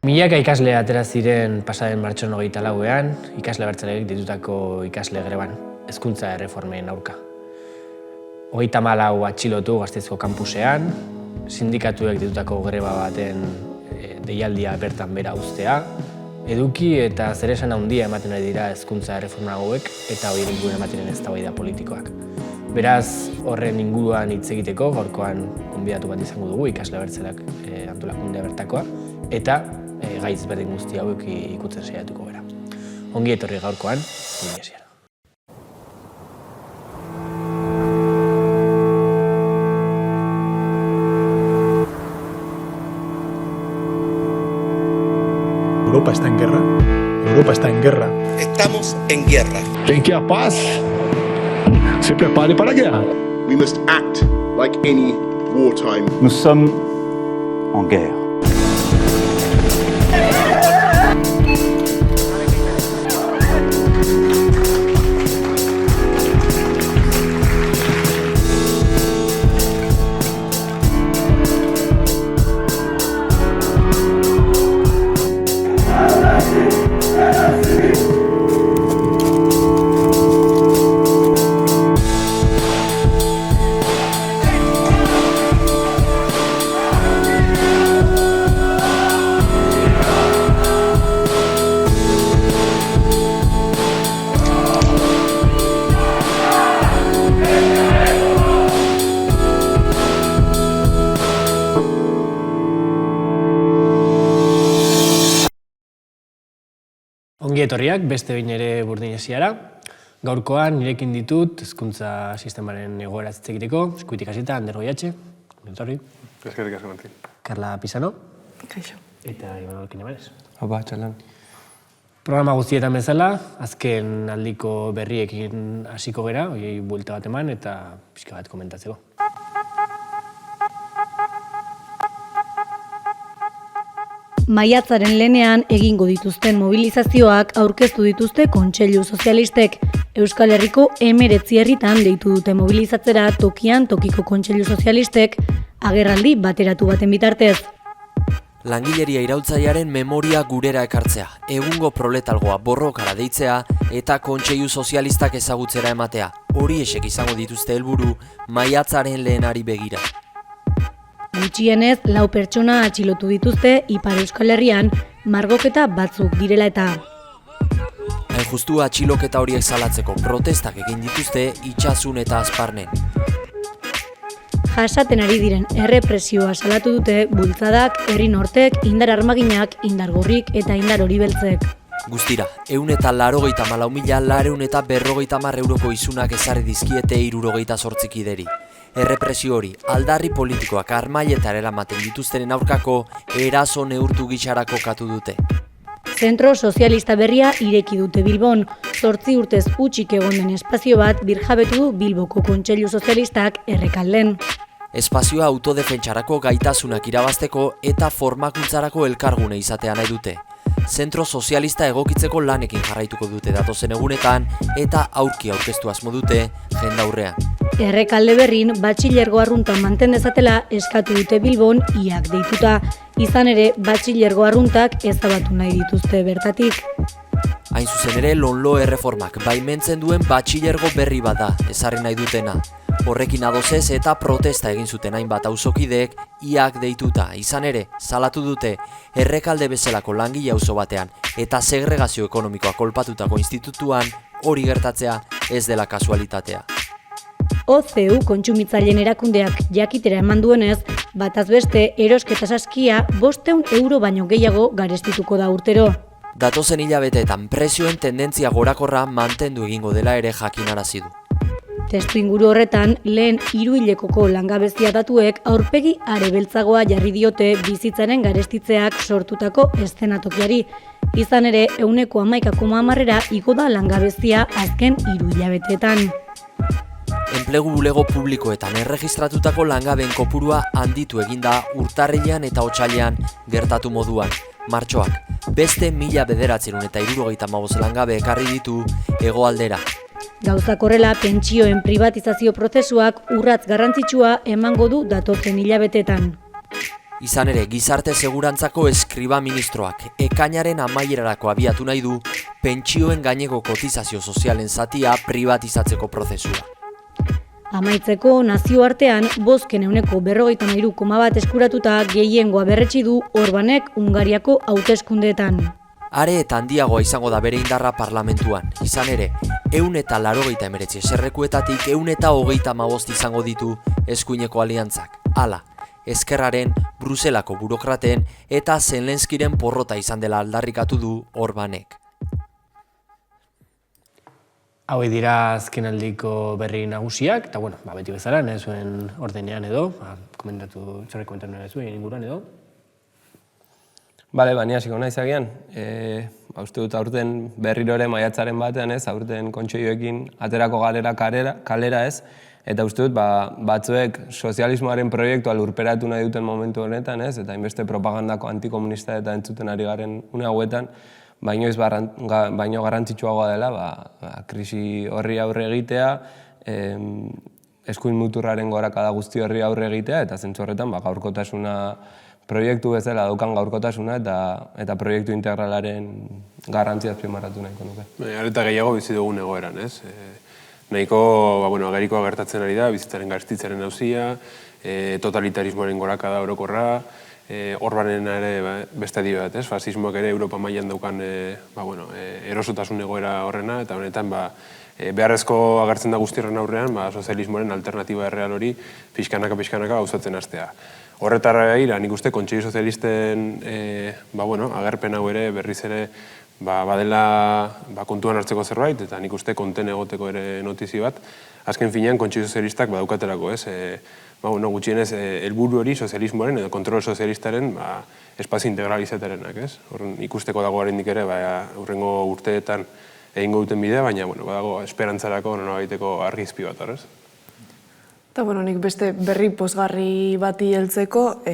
Milaka ikasle atera ziren pasaden martxoan 24ean, ikasle abertzaleek ditutako ikasle greban, hezkuntza erreformen aurka. 34 atxilotu Gasteizko kampusean, sindikatuek ditutako greba baten deialdia bertan bera uztea, eduki eta zeresan handia ematen ari dira hezkuntza erreforma hauek eta horien inguruan ematen eztabaida politikoak. Beraz, horren inguruan hitz egiteko, gaurkoan gonbidatu bat izango dugu ikasle abertzaleak antolakundea bertakoa, eta gaitz berdin guzti hauek ikutzen saiatuko gara. Ongi etorri gaurkoan, mila esker. Europa está en guerra. Europa está en guerra. Estamos en guerra. Quien quiera paz, se prepare para la guerra. We must act like any wartime. Nous sommes en guerre. Ongi etorriak, beste behin ere Burdinesiara. Gaurkoan nirekin ditut hezkuntza sistemaren egoera hitz egiteko, eskuitik hasita, Ander Goiatxe, etorri. Eskerrik asko, Martin. Carla Pisano. Kaixo. Eta Imanol Quiñones. Opa, txalan. Programa guztietan bezala, azken aldiko berriekin hasiko gera, horiei buelta bat eman eta pixka bat komentatzeko. Maiatzaren lehenean egingo dituzten mobilizazioak aurkeztu dituzte Kontseilu Sozialistek. Euskal Herriko 19 herritan deitu dute mobilizatzera tokian tokiko Kontseilu Sozialistek agerraldi bateratu baten bitartez. Langileria iraultzailearen memoria gurera ekartzea, egungo proletalgoa borrokara deitzea eta Kontseilu Sozialistak ezagutzera ematea. Horiexek izango dituzte helburu maiatzaren lehenari begira. Gutxienez, 4 pertsona atxilotu dituzte Ipar Euskal Herrian margoketa batzuk direla eta. Hain justu atxiloketa horiek salatzeko protestak egin dituzte Itsasun eta Azparnen. Jasaten ari diren errepresioa salatu dute bultzadak, herri nortek, indar armaginak, indar gorrik eta indar hori beltzek. Guztira, 184.450 euroko izunak ezarri dizkiete 68 kideri. Errepresio hori, aldarri politikoak armailetara eramaten dituztenen aurkako eraso neurtu gixarako katu dute. Zentro sozialista berria ireki dute Bilbon. 8 urtez hutsik egon den espazio bat birjabetu du Bilboko Kontseilu Sozialistak Errekalden. Espazioa autodefentsarako gaitasunak irabazteko eta formakuntzarako elkargune izatea nahi dute. Zentro sozialista egokitzeko lanekin jarraituko dute datozen egunetan eta aurki aurkeztu asmo dute jendaurrean. Errekalde berrin batxilergo arrunta manten dezatela eskatu dute Bilbon iak deituta. Izan ere, batxilergo arruntak ezabatu nahi dituzte bertatik. Hain zuzen ere, lonlo erreformak baimentzen duen batxilergo berri bada ezarri nahi dutena. Horrekin adozez eta protesta egin zuten hainbat auzokideek iak deituta. Izan ere, salatu dute Errekalde bezalako langile auzo batean eta segregazio ekonomikoa kolpatutako institutuan hori gertatzea ez dela kasualitatea. OCU kontsumitzaileen erakundeak jakitera eman duenez, bataz beste erosketa saskia 500 euro baino gehiago garestituko da urtero. Datozen hilabeteetan prezioen tendentzia gorakorra mantendu egingo dela ere jakinarazi du. Testu inguru horretan, lehen 3 hilekoko langabezia datuek aurpegi are beltzagoa jarri diote bizitzaren garestitzeak sortutako eszenatokiari. Izan ere, 11,10%ra igo da langabezia azken 3 hilabeteetan. Enplegu bulego publikoetan erregistratutako langabeen kopurua handitu eginda urtarrilean eta otsailean gertatu moduan. Martxoak, beste 1975 langabe ekarri ditu hegoaldera. Gauzak horrela, pentsioen privatizazio prozesuak urratz garrantzitsua emango du datozen hilabetetan. Izan ere, gizarte segurantzako eskriba ministroak ekainaren amaierarako abiatu nahi du pentsioen gaineko kotizazio sozialen zatia privatizatzeko prozesua. Amaitzeko, nazioartean, bozken 53,1 eskuratuta gehiengoa berretsi du Orbanek Hungariako hauteskundeetan. Are eta handiagoa izango da bere indarra parlamentuan. Izan ere, 189 eserlekuetatik 135 izango ditu eskuineko aliantzak. Hala, Ezkerraren, Bruselako burokraten eta Zelenskiren porrota izan dela aldarrikatu du Orbanek. Hauek dira azkenaldiko berri nagusiak, eta beti bezala, nahi zuen ordenean edo, komentatu nahi zuen inguruan edo. Bale, ni hasiko naiz agian. Uste dut aurten berriro ere maiatzaren batean ez, aurten kontseioekin aterako kalera ez, eta uste dut batzuek sozialismoaren proiektua lurperatu nahi duten momentu honetan ez, eta hainbeste propagandako antikomunista eta entzuten ari garen une hauetan, baino garrantzitsuagoa dela krisi horri aurre egitea, eskuin muturraren gorakada guzti horri aurre egitea, eta zentzu horretan gaurkotasuna proiektu bezala daukan gaurkotasuna eta proiektu integralaren garrantzia azpimarratu nahiko nuke. Areta gehiago bizi dugun egoeran, ez? Nahiko agerikoa gertatzen ari da, bizitzaren garestitzaren auzia, totalitarismoaren gorakada orokorra, Orbanen ere beste dio bat, ez? Fasismoak ere Europa mailan daukan erosotasun egoera horrena, eta honetan beharrezko agertzen da guzti horren aurrean sozialismoaren alternatiba erreal hori pixkanaka gauzatzen hastea. Horretara ira, nik uste Kontseilu Sozialisten agerpen hau ere berriz ere badela kontuan hartzeko zerbait, eta nik uste konten egoteko ere notizi bat. Azken finean Kontseilu Sozialistak badaukaterako, ez? Gutxienez, helburu hori sozialismoaren edo kontrol sozialistaren espazio integralizaterenak, ez? Horren ikusteko dago oraindik ere, hurrengo urteetan egingo duten bidea, baina badago esperantzarako nolabaiteko argizpi bat, horrez? Eta, nik beste berri pozgarri bati heltzeko,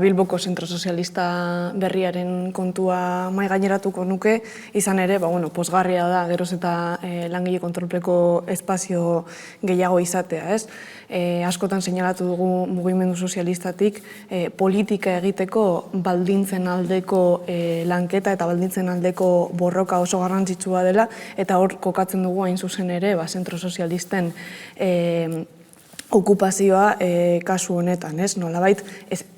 Bilboko Zentro Sozialista berriaren kontua mai gaineratuko nuke, izan ere, pozgarria da, geroz eta langile kontrolpeko espazio gehiago izatea, ez? Askotan seinalatu dugu mugimendu sozialistatik, politika egiteko baldintzen aldeko lanketa eta baldintzen aldeko borroka oso garrantzitsua dela, eta hor kokatzen dugu hain zuzen ere, Zentro Sozialisten okupazioa kasu honetan, ez? Nolabait,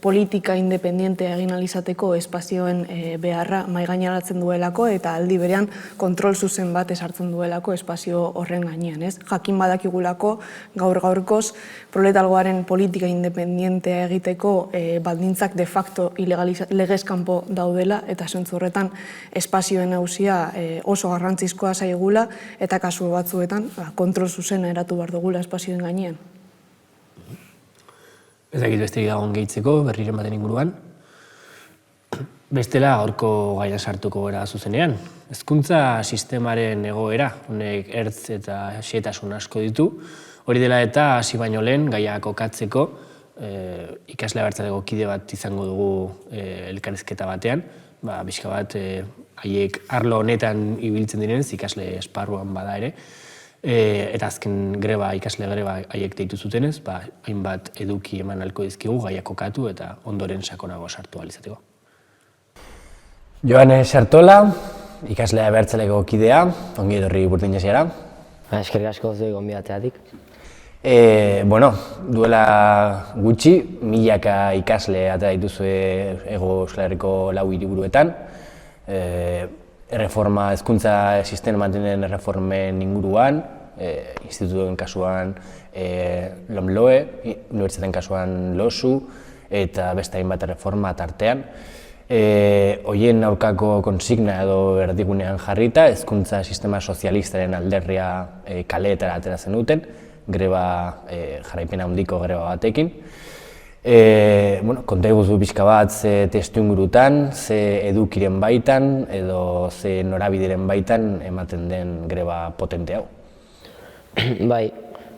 politika independientea egin alizateko espazioen beharra maigaineratzen duelako eta aldi berean kontrol zuzen bat esartzen duelako espazio horren gainean, ez? Jakin badakigulako gaur-gaurkoz proletalgoaren politika independientea egiteko baldintzak de facto legezkanpo daudela eta zentzu horretan espazioen auzia oso garrantzizkoa zaigula eta kasu batzuetan kontrol zuzena eratu behar dugula espazioen gainean. Ez dakit besterik dagoen gehitzeko, berriren baten inguruan. Bestela, gaurko gaina sartuko gara zuzenean. Hezkuntza sistemaren egoera, honek ertz eta xehetasun asko ditu. Hori dela eta hasi baino lehen, gaia kokatzeko, ikasle abertzaleko kide bat izango dugu elkarrizketa batean. Bizka bat, haiek arlo honetan ibiltzen direnez, ikasle esparruan bada ere. Eta azken ikasle greba haiek deitu zutenez, hainbat eduki eman ahalko dizkigu gaia kokatu eta ondoren sakonago sartu ahal izateko. Joane Sartola, ikasle abertzaleko kidea, ongi etorri Burdinesiara. Eskerrik asko zuen gonbidatzeagatik. Duela gutxi, milaka ikasle atera dituzue Hego Euskal Herriko 4 hiriburuetan. Erreforma, hezkuntza sistemaaren erreformen inguruan, institutuen kasuan LOMLOE, unibertsitateen kasuan LOSU, eta beste hainbat erreforma tartean. Horien aurkako konsigna edo erdigunean jarrita, hezkuntza sistema sozialistaren alderria kaleetara ateratzen duten, greba jarraipena handiko greba batekin. Konta iguzu pixka bat ze testu ingurutan, ze edukiren baitan edo ze norabideren baitan ematen den greba potente hau.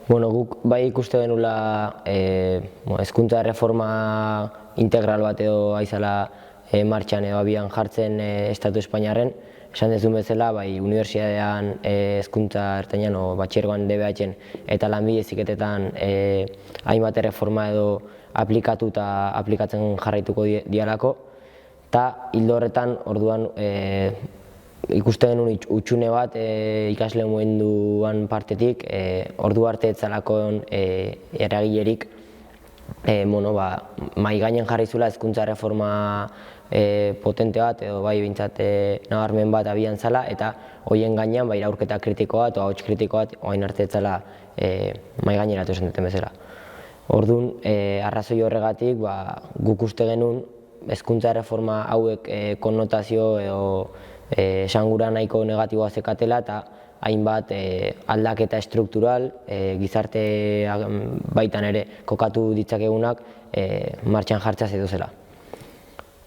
Guk bai ikuste denula hezkuntza reforma integral bat edo aizala martxan edo abian jartzen Estatu Espainiarren. Esan dezun bezala, unibertsitatean hezkuntza ertainan o batxergoan DBH-en eta lanbide heziketetan hainbat erreforma edo aplikatu eta aplikatzen jarraituko dialako. Eta hildo horretan, orduan, ikusten genuen utxune bat ikasle mugimenduan partetik, ordu arte etzalakon eragilerik mahai gainen jarri zuela hezkuntza erreforma potente bat, edo bai bintzat nabarmen bat abian zala, eta horien gainean irakurketa kritikoa eta ahots kritikoa orain arte etzala mahai gaineratu esan duten bezala. Orduan, arrazoi horregatik guk uste genuen hezkuntza erreforma hauek konnotazio edo esangura nahiko negatiboa zekatela eta hainbat aldaketa estruktural, gizarte baitan ere kokatu ditzakegunak martxan jartzea zeduzela.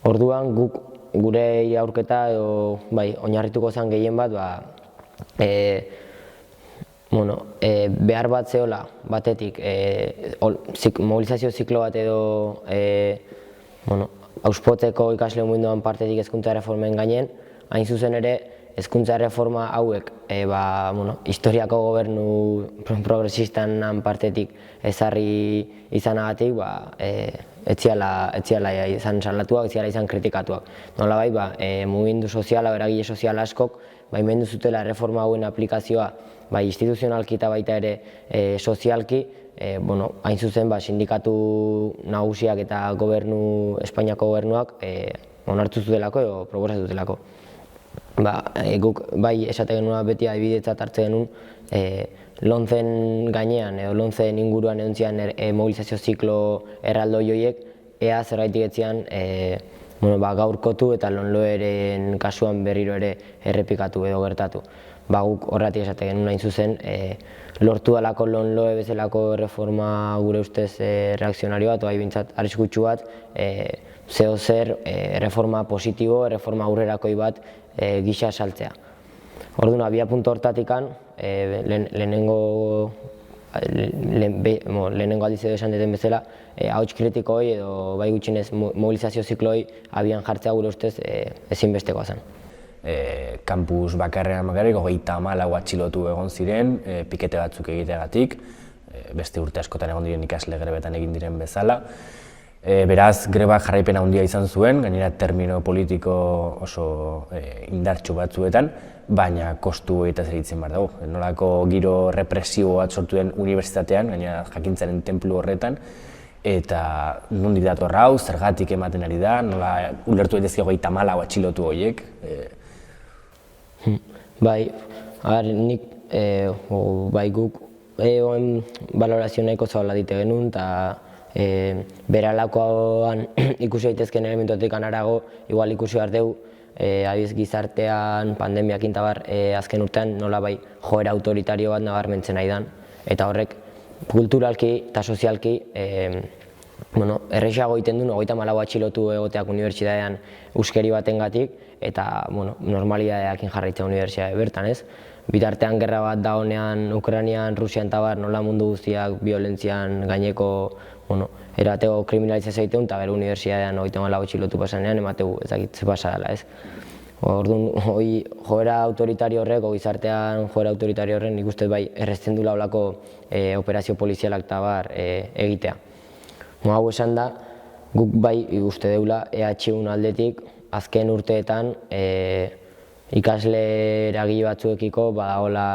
Orduan, guk gure irakurketa edo oinarrituko zen gehien bat behar bat zehola batetik mobilizazio ziklo bat edo auspotzeko ikasle mugimenduan partetik hezkuntza erreformen gainen, hain zuzen ere hezkuntza erreforma hauek historiako gobernu progresistan partetik ezarri izanagatik ez ziala izan salatuak, ez ziala izan kritikatuak. Nolabait, mugimendu soziala, eragile sozial askok baimendu zutela erreforma hauen aplikazioa instituzionalki eta baita ere sozialki, hain zuzen sindikatu nagusiak eta Espainiako gobernuak onartu zutelako edo proposatu zutelako. Guk esate genuen beti adibidetzat hartzen genuen lontzen gainean edo lontzen inguruan edontzian mobilizazio ziklo erraldoi horiek ea zergaitik etzian gaurkotu eta lonloeren kasuan berriro ere errepikatu edo gertatu. Guk horretik esate genuen hain zuzen lortu alako lonloe bezalako erreforma gure ustez reakzionario bat, bintzat arriskutsu bat, zeo zer erreforma positibo, erreforma aurrerakoi bat gisa saltzea. Orduan, abia puntu hortatikan, lehenengo aldiz edo esan deten bezala, ahots kritikoi edo bai gutxinez mobilizazio zikloi abian jartzea gure ustez ezinbestekoa zen. Kampus bakarrean bakarrik 34 atxilotu egon ziren, pikete batzuk egiteagatik, beste urte askotan egon diren ikasle grebetan egin diren bezala. Beraz, greba jarraipena handia izan zuen, gainera termino politiko oso indartsu batzuetan, baina kostu eta zeritzen behar dugu. Nolako giro represibo bat sortu den unibertsitatean, gainera jakintzaren tenplu horretan, eta nondik dator hau, zergatik ematen ari da, nola ulertu daitezke 34 atxilotu horiek. Guk balorazio nahiko zabala dite genuen, eta beralakoan ikusi daitezkeen elementuetik anarago, igual ikusi behar dugu, gizartean, pandemiak intabar, azken urtean nola joera autoritario bat nabarmentzen nahi dan, eta horrek kulturalki eta sozialki errexago egiten duen 34 atxilotu egoteak unibertsitatean euskeri batengatik eta normalidadeakin jarraitzea unibertsitate bertan, ez? Bitartean gerra bat da honean Ukrainian, Rusian eta bar, nola mundu guztiak violentzian gaineko erateko kriminalizazioa egiten eta gero unibertsitatean 34 atxilotu pasanean emategu ezakit ze pasa dela, ez? Orduan, joera autoritario horrek, gizartean joera autoritario horren nik uste errezten duela olako operazio polizialak eta bar egitea. Hau esan da, guk uste deula EHUn aldetik azken urteetan ikasle eragile batzuekiko badagoela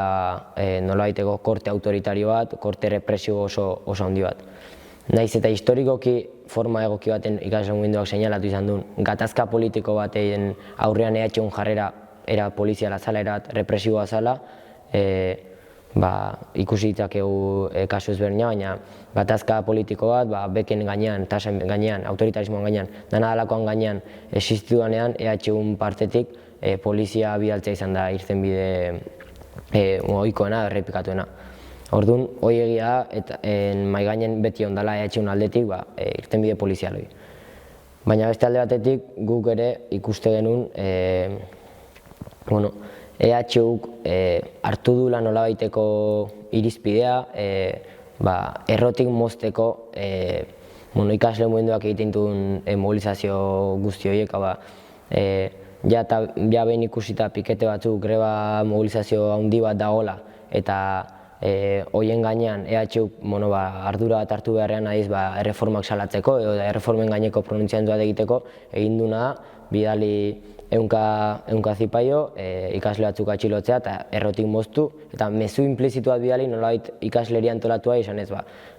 nolabaiteko korte autoritario bat, korte represio oso handi bat. Naiz eta historikoki forma egoki baten ikasle mugimenduak seinalatu izan duen, gatazka politiko baten aurrean EHUn jarrera era poliziala zala, era represiboa zala, ikusi ditzakegu kasu ezberdina, baina gatazka politiko bat, beken gainean, tasen gainean, autoritarismoan gainean, dana dalakoan gainean existituanean EHUn partetik polizia bidaltzea izan da irtenbide ohikoena, errepikatuena. Orduan, hori egia da, eta mahai gainen beti ondala EHUn aldetik irtenbide polizialoi. Baina beste alde batetik guk ere ikuste genuen EHUk hartu duela nolabaiteko irizpidea, errotik mozteko ikasle mugimenduak egiten duen mobilizazio guzti horiek, ja behin ikusita pikete batzuk greba mobilizazio handi bat dagoela, eta hoien gainean EHuk ardura bat hartu beharrean erreformak salatzeko edo erreformen gaineko pronuntziamendu bat egiteko egin duna da bidali ehunka zipaio, ikasle batzuk atxilotzea eta errotik moztu eta mezu implizitu bat bidali nolabait ikasleria antolatua izan ez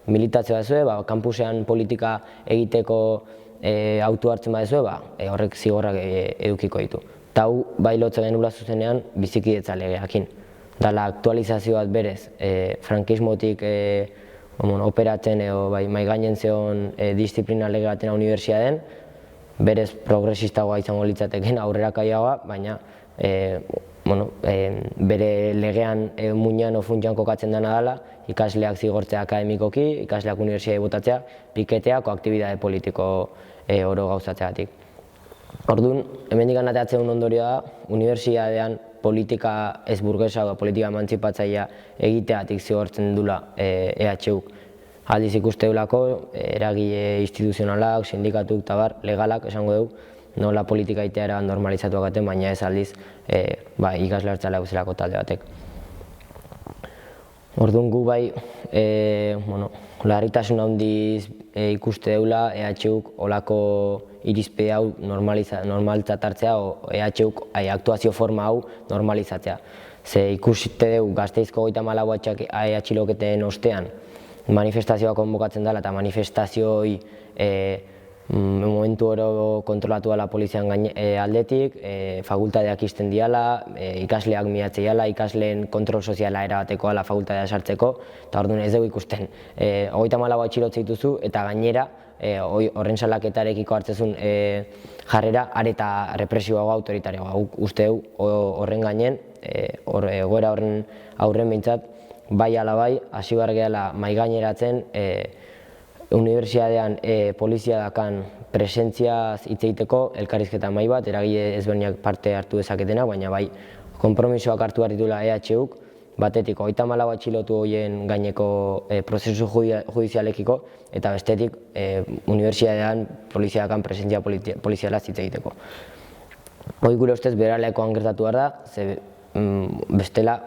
militatze bazue, kampusean politika egiteko autu hartzen badezue, horrek zigorrak edukiko ditu. Eta hau bai lotzen genula zuzenean bizikidetza legeakin. Dala aktualizazio bat berez, frankismotik operatzen edo mai gainen zeon disiplina lege batena unibertsitatean, berez progresistagoa izango litzateken aurrerakaiagoa, baina bere legean muinean o funtsean kokatzen dena dela, ikasleak zigortzea akademikoki, ikasleak unibertsitatea botatzea, piketea, koaktibidade politiko oro gauzatzeagatik. Orduan, hemendik ateratzen ondorioa da, unibertsitatean politika ez burgesa edo politika emantzipatzailea egiteatik zigortzen dula EHuk. Aldiz ikuste dulako, eragile instituzionalak, sindikatuk eta legalak esango dugu, nola politika egitea eraban normalizatuak gaten, baina ez aldiz ikasle hartzaleak zelako talde batek. Orduan gu bai, larritasun handiz ikuste dugula EHuk olako irizpide hau normalitzat hartzea o EHuk aktuazio forma hau normalizatzea. Ze ikuste dugu Gasteizko 34 atxiloketen ostean manifestazioa konbokatzen dela eta manifestazioi momentu oro kontrolatu dela polizian aldetik, fakultateak izten diala, ikasleak miatzei ala, ikasleen kontrol soziala erabateko ala fakultatea sartzeko, eta orduan ez dugu ikusten. 34 atxilotze dituzu eta gainera horren salaketarekiko hartzezun jarrera areta represioagoa, autoritarioa. Uste dugu horren gainen, egoera horren aurren behintzat, bai ala bai, hasi behar gehala mai gaineratzen unibertsitatean polizia dakan presentziaz hitz egiteko elkarrizketa mahai bat, eragile ezberdinak parte hartu dezaketena, baina bai konpromisoak hartu behar ditula EHuk, batetik 34 atxilotu horien gaineko prozesu judizialekiko eta bestetik unibertsitatean polizia dakan presentzia polizialaz hitz egiteko. Hoi gure ustez beralekoan gertatu behar da, bestela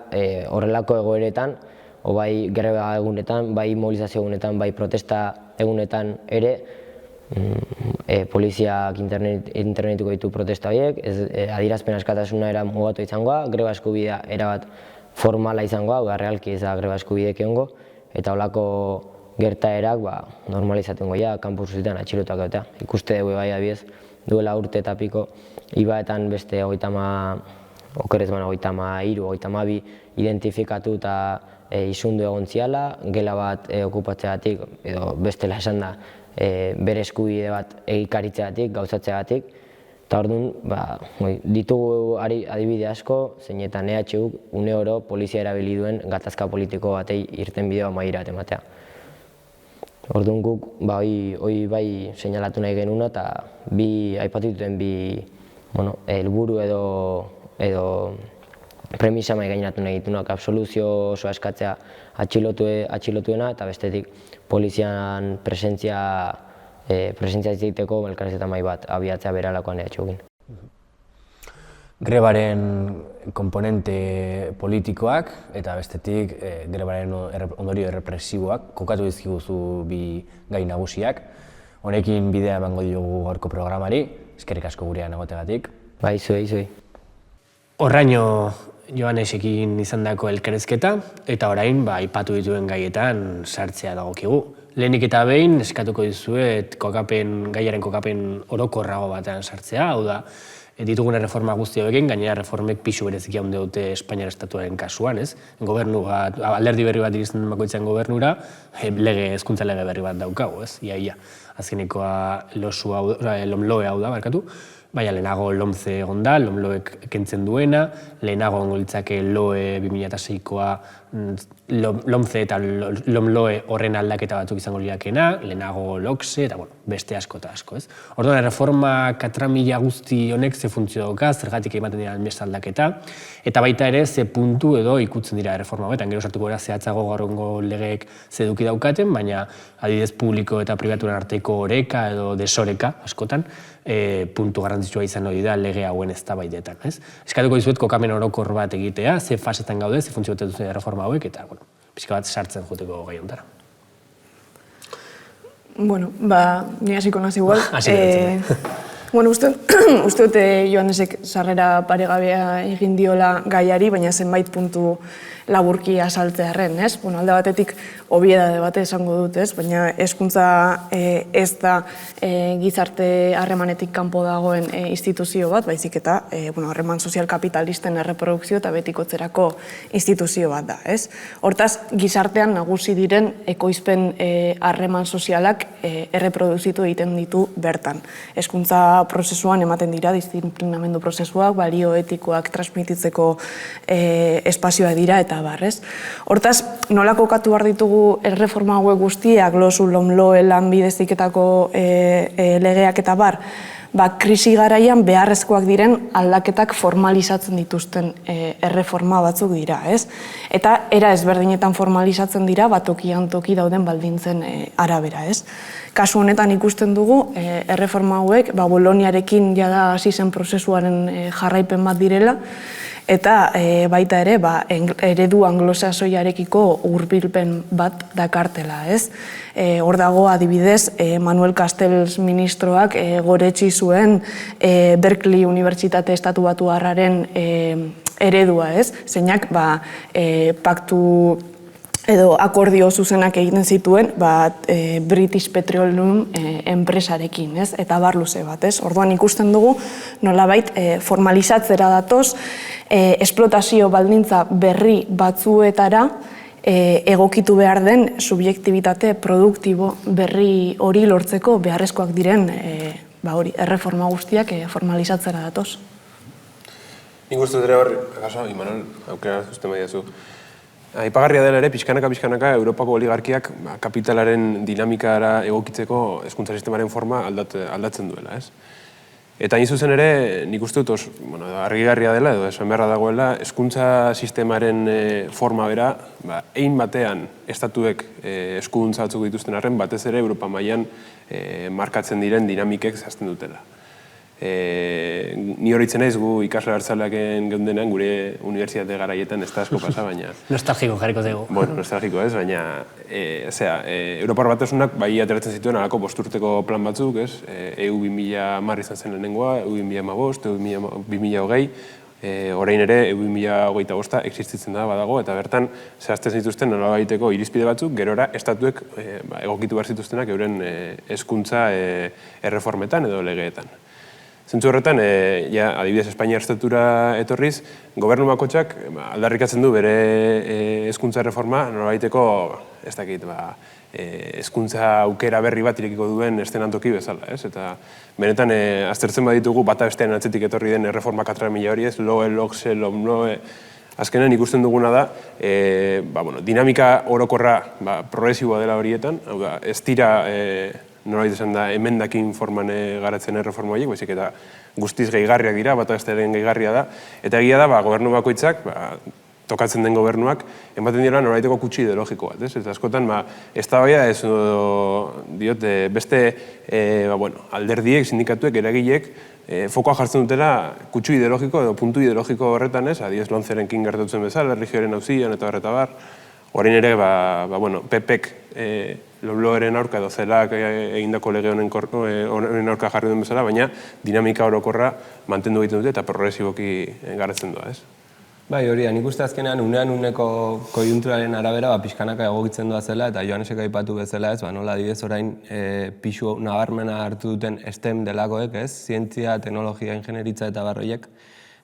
horrelako egoeretan, bai greba egunetan, bai mobilizazio egunetan, bai protesta egunetan ere, poliziak internetiko ditu protesta horiek, adierazpen askatasuna era mugatu izangoa, greba eskubidea erabat formala izangoa, realki ez da greba eskubideek egongo, eta holako gertaerak normalizatengo ja, kanpusetan atxilotuak egotea. Ikuste dugu bai adibidez, duela urte eta piko, ibaetan beste 32 identifikatu eta isundu egon ziala, gela bat okupatzeagatik, edo bestela esan da, bere eskubide bat egikaritzeagatik, gauzatzeagatik, eta orduan ditugu adibide asko, zeinetan EHuk une oro polizia erabili duen gatazka politiko batei irten bideo amaiera ematea. Orduan guk hori bai seinalatu nahi genuna eta aipatu dituen bi helburu edo premisa mai gaineratu nahi ditunak, absoluzio osoa eskatzea atxilotuena eta bestetik polizian presentzia egiteko elkarrizketa mahai bat abiatzea beralakoan EHukin. Grebaren komponente politikoak eta bestetik grebaren ondorio errepresiboak kokatu dizkiguzu bi gai nagusiak. Honekin bidea emango diogu gaurko programari, eskerrik asko gurean egotegatik. Bai, zuei. Horraino Joanesekin izandako elkarrizketa eta orain aipatu dituen gaietan sartzea dagokigu. Lehenik eta behin eskatuko dizuet gaiaren kokapen orokorrago batean sartzea, hau da, ditugun erreforma guzti hauekin, gainera reformek pixu bereziki handia dute Espainiar Estatuaren kasuan, ez? Alderdi berri bat iristen bakoitzean gobernura, hezkuntza lege berri bat daukagu, ez? Ia. Azkenekoa LOMLOE hau da, barkatu. Baina lehenago LOMCE egon da, LOMLOEk kentzen duena, lehenago ongo litzake LOE 2006koa, LOMCE eta LOMLOE horren aldaketa batzuk izango lirakena, lehenago LOCSE eta beste asko eta asko, ez? Orduan, erreforma katramila guzti honek ze funtzio dauka, zergatik ematen dira beste aldaketa, eta baita ere ze puntu edo ikutzen dira erreforma honetan, gero sartuko gara zehatzago gaurrengo legeek ze eduki daukaten, baina adibidez publiko eta pribaturen arteko oreka edo desoreka askotan, puntu garrantzitsua izan hori da lege hauen eztabaidetan, ez? Eskatuko dizuet kokamen orokor bat egitea, ze fasetan gaude, ze funtzio duten erreforma hauek, eta pixka bat sartzen juteko gai hontara. Bueno, ni hasiko naz igual. Bueno, uste dut Joanesek sarrera paregabea egin diola gaiari, baina zenbait puntu laburki azaltzearren, ez? Bueno, alde batetik obiedade bate esango dut, ez? Baina hezkuntza ez da gizarte harremanetik kanpo dagoen instituzio bat, baizik eta harreman sozial kapitalisten erreprodukzio eta betikotzerako instituzio bat da, ez? Hortaz, gizartean nagusi diren ekoizpen harreman sozialak erreproduzitu egiten ditu bertan. Hezkuntza prozesuan ematen dira, disiplinamendu prozesuak, balio etikoak transmititzeko espazioa dira eta barrez. Hortaz, nola kokatu behar ditugu erreforma hauek guztiak, losu, lomloe, lanbideziketako legeak eta bar, krisi garaian beharrezkoak diren aldaketak formalizatzen dituzten erreforma batzuk dira, ez? Eta era ezberdinetan formalizatzen dira, tokian toki dauden baldintzen arabera, ez? Kasu honetan ikusten dugu, erreforma hauek, Boloniarekin jada hasi zen prozesuaren jarraipen bat direla, eta baita ere, eredu anglosaxoiarekiko hurbilpen bat dakartela, ez? Hor dago adibidez, Manuel Castells ministroak goretsi zuen Berkeley Unibertsitate Estatubatuarraren eredua, ez? Zeinak paktu edo akordio zuzenak egiten zituen British Petroleum enpresarekin, ez? Eta bar luze bat, ez? Orduan ikusten dugu nolabait formalizatzera datoz, esplotazio baldintza berri batzuetara egokitu behar den subjektibitate produktibo berri hori lortzeko beharrezkoak diren erreforma guztiak formalizatzera datoz. Nik uste dut hor, Imanol, aukera zuzten badiazu. Aipagarria dela ere, pixkanaka Europako oligarkiak kapitalaren dinamikara egokitzeko hezkuntza sistemaren forma aldatzen duela, ez? Eta hain zuzen ere, nik uste dut argigarria dela, edo esan beharra dagoela, hezkuntza sistemaren forma bera, hein batean estatuek eskuduntza batzuk dituzten arren, batez ere Europa mailan markatzen diren dinamikek zehazten dutela. Ni horitzen naiz gu ikasle hartzaleaken geundenean gure unibertsitate garaietan ez da asko pasa, baina... Nostalgiko jarriko dugu. Bueno, nostalgiko ez, baina... Europar Batasunak bai ateratzen zituen alako bosturteko plan batzuk, ez? EU 2010 izan zen lehenengoa, EU 2015, EU 2020, orain ere EU 2025 existitzen da badago, eta bertan zehazten zituzten nolabaiteko irizpide batzuk, gerora estatuek egokitu behar zituztenak euren hezkuntza erreformetan edo legeetan. Zentzu horretan, adibidez Espainia estatura etorriz, gobernu bakoitzak aldarrikatzen du bere hezkuntza erreforma nolabaiteko, ez dakit, hezkuntza aukera berri bat irekiko duen estenantoki bezala, ez? Eta benetan, aztertzen baditugu bata bestean atzetik etorri den erreforma 4.000 hori ez, LOE, LOXE, LOMLOE, azkenean ikusten duguna da, dinamika orokorra progresiboa dela horietan, ez dira nolabait esan da, emendakin forman garatzen erreforma horiek, baizik eta guztiz gehigarriak dira, bata bestearen gehigarria da, eta egia da, gobernu bakoitzak, tokatzen den gobernuak, ematen dira nolabaiteko kutsu ideologiko bat, ez? Eta askotan, eztabaida ez diot, beste alderdiek, sindikatuek, eragileek, fokoa jartzen dutela kutsu ideologiko edo puntu ideologiko horretan, ez? Adibidez Lomcerekin gertatzen bezala, erlijioaren auzian eta bar. Orain ere, PPek Lomloeren aurka edo zelak egindako lege honen aurka jarri duen bezala, baina dinamika orokorra mantendu egiten dute eta progresiboki garatzen doa, ez? Bai, hori da, nik uste azkenean uneko kojunturaren arabera pixkanaka egokitzen doa zela eta Joanesek aipatu bezala ez, nola adibidez orain pixu nabarmena hartu duten STEM delakoek, ez? Zientzia, teknologia, ingenieritza eta barroiek.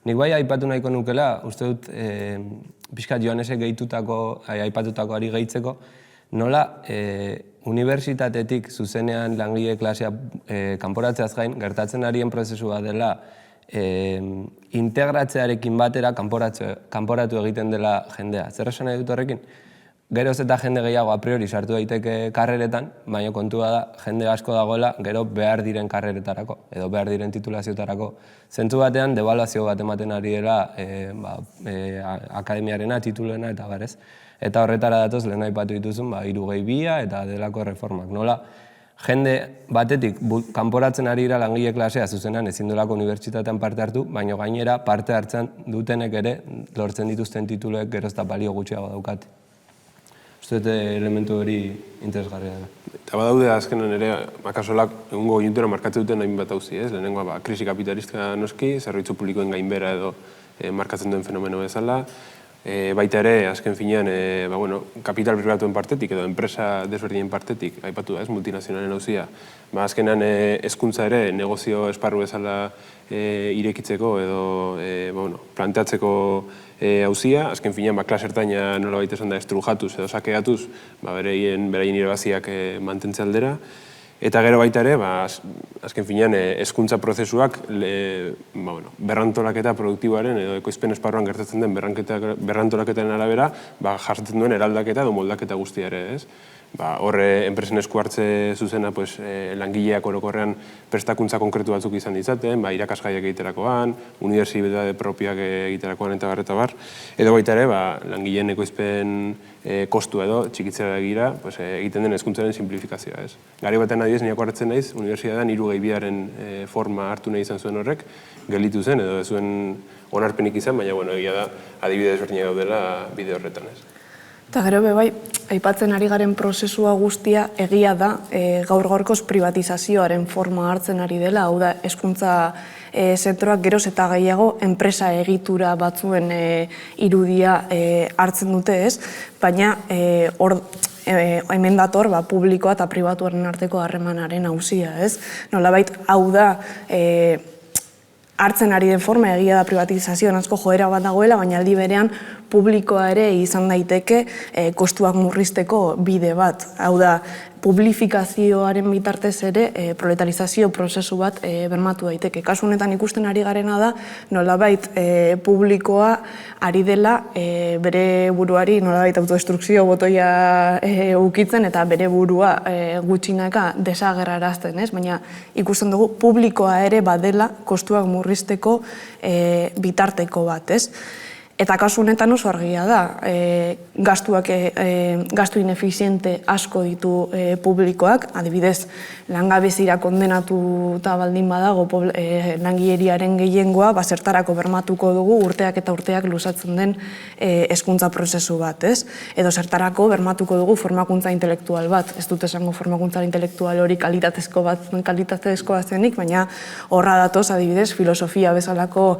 Nik bai aipatu nahiko nukela, uste dut pixkat Joanesek aipatutakoari gehitzeko, nola unibertsitatetik zuzenean langile klasea kanporatzeaz gain, gertatzen arien prozesua dela integratzearekin batera kanporatu egiten dela jendea. Zer esan nahi dut horrekin? Geroz eta jende gehiago a priori sartu daiteke karreretan, baina kontua da jende asko dagoela gero behar diren karreretarako edo behar diren titulazioetarako. Zentzu batean, devaluazio bat ematen ari dela akademiarena, tituluena eta barez. Eta horretara datoz lehen aipatu dituzun 3+2 eta delako reformak. Nola, jende batetik kanporatzen ari dira langile klasea zuzenean ezin duelako unibertsitatean parte hartu, baina gainera parte hartzen dutenek ere lortzen dituzten tituluek geroz eta balio gutxiago daukate. Uste dut elementu hori interesgarria dela. Eta badaude azkenan ere, akasolak egungo konjuntura markatzen duten hainbat auzi, ez? Lehenengoa, krisi kapitalistika noski, zerbitzu publikoen gainbera edo markatzen duen fenomeno bezala. Baita ere, azken finean, kapital pribatuen partetik edo enpresa desberdinen partetik, aipatu da, ez, multinazionalen auzia. Azkenan, hezkuntza ere, negozio esparru bezala irekitzeko edo planteatzeko auzia. Azken finean, klase ertaina nolabait esan da estrujatuz edo sakeatuz, beraien irabaziak mantentze aldera. Eta gero baita ere, azken finean, hezkuntza prozesuak berrantolaketa produktiboaren edo ekoizpen esparruan gertatzen den berrantolaketaren arabera jartzen duen eraldaketa edo moldaketa guztia ere, ez? Horre, enpresen esku hartze zuzena langileak orokorrean prestakuntza konkretu batzuk izan ditzaten, irakasgaiak egiterakoan, unibertsitate propioak egiterakoan eta bar. Edo baita ere, langileen ekoizpen kostu edo txikitzera egira egiten den hezkuntzaren simplifikazioa, ez? Gari batean adibidez, niako hartzen naiz, unibertsitatean 3 forma hartu nahi izan zuen horrek, gelditu zen edo ez zuen onarpenik izan, baina egia da adibidez berdinak daudela bide horretan, ez? Eta gero bai, aipatzen ari garen prozesua guztia egia da gaur-gaurkoz privatizazioaren forma hartzen ari dela, hau da, hezkuntza zentroak geroz eta gehiago enpresa egitura batzuen irudia hartzen dute, ez? Baina hemen dator publikoa eta pribatuaren arteko harremanaren auzia, ez? Nolabait, hau da, hartzen ari den forma egia da privatizazioan asko joera bat dagoela, baina aldi berean publikoa ere izan daiteke kostuak murrizteko bide bat. Hau da, publifikazioaren bitartez ere proletarizazio prozesu bat bermatu daiteke. Kasu honetan ikusten ari garena da, nolabait publikoa ari dela bere buruari nolabait autodestrukzio botoia ukitzen eta bere burua gutxinaka desagerrarazten, ez? Baina ikusten dugu publikoa ere badela kostuak murrizteko bitarteko bat, ez? Eta kasu honetan oso argia da, gastu inefiziente asko ditu publikoak, adibidez, langabezira kondenatuta baldin badago langileriaren gehiengoa, zertarako bermatuko dugu urteak eta urteak luzatzen den hezkuntza prozesu bat, ez? Edo zertarako bermatuko dugu formakuntza intelektual bat, ez dut esango formakuntza intelektual hori kalitatezko bat zenik, baina horra datoz, adibidez, filosofia bezalako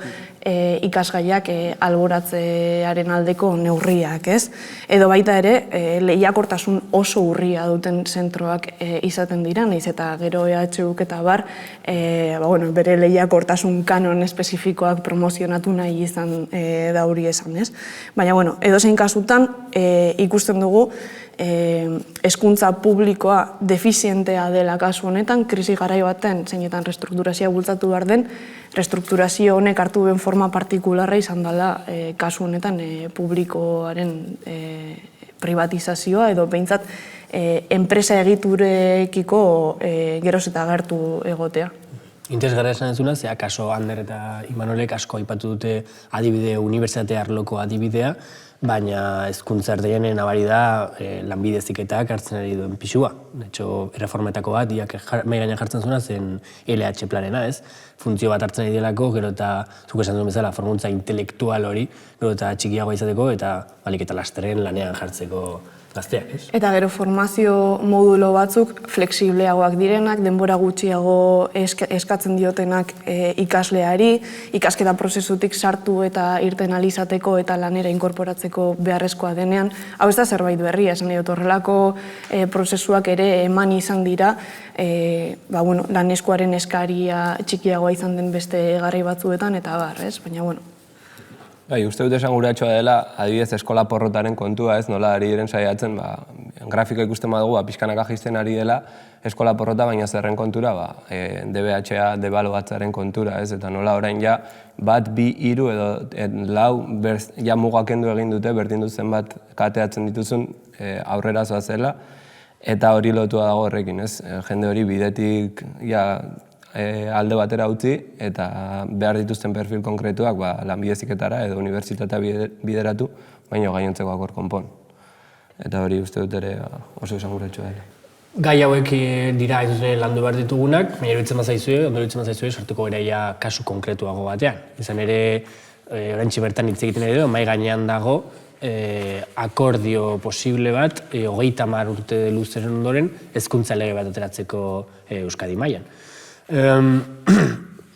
ikasgaiak alboratzearen aldeko neurriak, ez? Edo baita ere, lehiakortasun oso urria duten zentroak izaten dira, nahiz eta gero EHUk eta bar, bere lehiakortasun kanon espezifikoak promozionatu nahi izan da hori esan, ez? Baina, edozein kasutan ikusten dugu hezkuntza publikoa defizientea dela kasu honetan, krisi garai baten, zeinetan restrukturazioa bultzatu behar den, restrukturazio honek hartu duen forma partikularra izan dela kasu honetan publikoaren privatizazioa edo behintzat enpresa egiturekiko geroz eta agertu egotea. Interesgarria esan duzuna, zea kaso Ander eta Imanolek asko aipatu dute adibide, unibertsitate arloko adibidea, baina hezkuntza erdeienen nabari da lanbide heziketak hartzen ari duen pisua. De hecho, erreformetako bat, mahai gainean jartzen zuena zen LH planena, ez? Funtzio bat hartzen ari delako, gero eta, zuk esan duen bezala, formuntza intelektual hori, gero eta txikiagoa izateko, eta balik eta lasteren lanean jartzeko gazteak, ez? Eta gero formazio modulo batzuk flexibleagoak direnak, denbora gutxiago eskatzen diotenak ikasleari, ikasketa prozesutik sartu eta irten alizateko eta lanera inkorporatzeko beharrezkoa denean. Hau ez da zerbait berria, esan dut horrelako prozesuak ere eman izan dira, lan eskuaren eskaria txikiagoa izan den beste garrai batzuetan, eta bar, ez? Baina, Uste dut esan guratxoa dela, adibidez eskola porrotaren kontua, ez, nola ari diren saiatzen, grafiko ikusten badugu, pixkanaka jaisten ari dela eskola porrota, baina zerren kontura, DBH-a debaluatzaren kontura, ez, eta nola orain ja, 1, 2, 3 edo 4 ja mugakendu egin dute, berdin dut zenbat kateatzen dituzun aurrera zoazela, eta hori lotua dago horrekin, ez, jende hori bidetik, alde batera utzi eta behar dituzten perfil konkretuak lanbide heziketara edo unibertsitatea bideratu, baina gainontzekoak hor konpon. Eta hori uste dut ere oso esanguratsua dela. Gai hauek dira landu behar ditugunak, baina iruditzen bazaizue, sortuko gara kasu konkretuago batean. Izan ere, oraintxe bertan hitz egiten edo, mahai gainean dago, akordio posible bat, 30 urte luzeren ondoren, hezkuntza lege bat ateratzeko Euskadi mailan.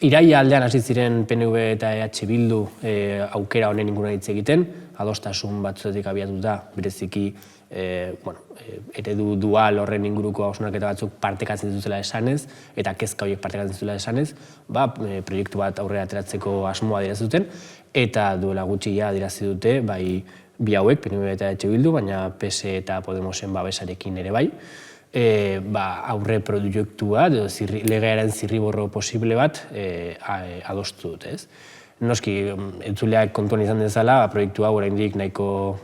Iraila aldean hasi ziren PNV eta EH Bildu aukera honen inguruan hitz egiten, adostasun batzuetik abiatuta, bereziki eredu dual horren inguruko hausnarketa batzuk partekatzen dituzela esanez, eta kezka horiek partekatzen dituzela esanez, proiektu bat aurrera ateratzeko asmoa adierazi zuten, eta duela gutxi adierazi dute, bai bi hauek, PNV eta EH Bildu, baina PS eta Podemosen babesarekin ere bai, aurre proiektua, legearen zirriborro posible bat adostu dute, ez? Noski, entzuleak kontuan izan dezala, proiektu hau oraindik nahiko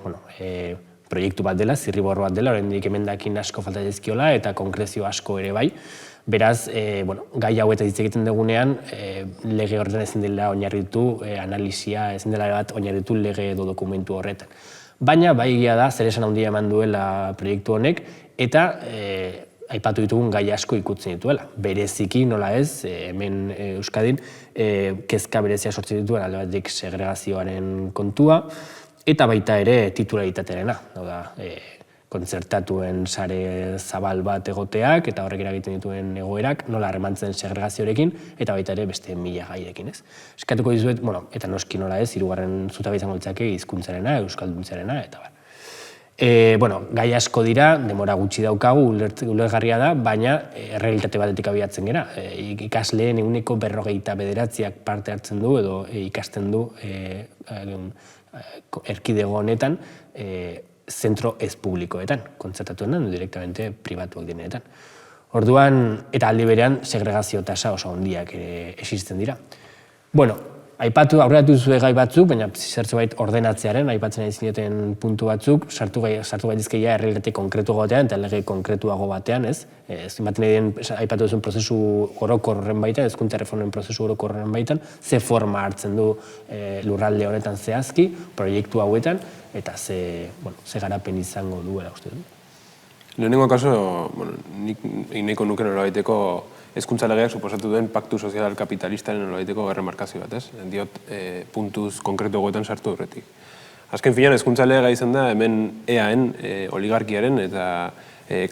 proiektu bat dela, zirriborro bat dela, oraindik emendakin asko falta zaizkiola eta konkrezio asko ere bai. Beraz, gai hau eta hitz egiten dugunean, lege horretan ezin dela oinarritu, analisia ezin dela bat oinarritu lege edo dokumentu horretan. Baina, bai egia da, zer esan handia eman duela proiektu honek, eta aipatu ditugun gai asko ikutzen dituela. Bereziki, nola ez, hemen Euskadin, kezka berezia sortzen dituen alde batetik segregazioaren kontua, eta baita ere titularitatearena, kontzertatuen sare zabal bat egoteak eta horrek eragiten dituen egoerak, nola harremantzen segregazioarekin eta baita ere beste 1000 gairekin, ez? Eskatuko dizuet, eta noski nola ez, hirugarren zutabe izango litzake hizkuntzarena, euskalduntzearena eta bar. Gai asko dira, denbora gutxi daukagu, ulergarria da, baina errealitate batetik abiatzen gera. Ikasleen 49%ak parte hartzen du edo ikasten du erkidego honetan zentro ez publikoetan, kontzertatuetan, direktamente pribatuak direnetan. Orduan, eta aldi berean, segregazio tasa oso handiak existitzen dira. Aurreratu zuen gai batzuk, baina zertzubait ordenatzearen, aipatzen ari zineten puntu batzuk, sartu gaitizkeia errealitate konkretu batean eta lege konkretuago batean, ez? Zinbaten egin, aipatu duzun prozesu orokorren baitan, hezkuntza erreformen prozesu orokorren baitan, ze forma hartzen du lurralde honetan zehazki, proiektu hauetan, eta ze garapen izango duela uste du. Lehenengo kaso, nik nahiko nuke nolabaiteko hezkuntza legeak suposatu duen paktu sozial kapitalistaren nolabaiteko erremarkazio bat, ez? Diot, puntuz konkretu egoetan sartu horretik. Azken finean, hezkuntza lega izan da hemen EAen, oligarkiaren eta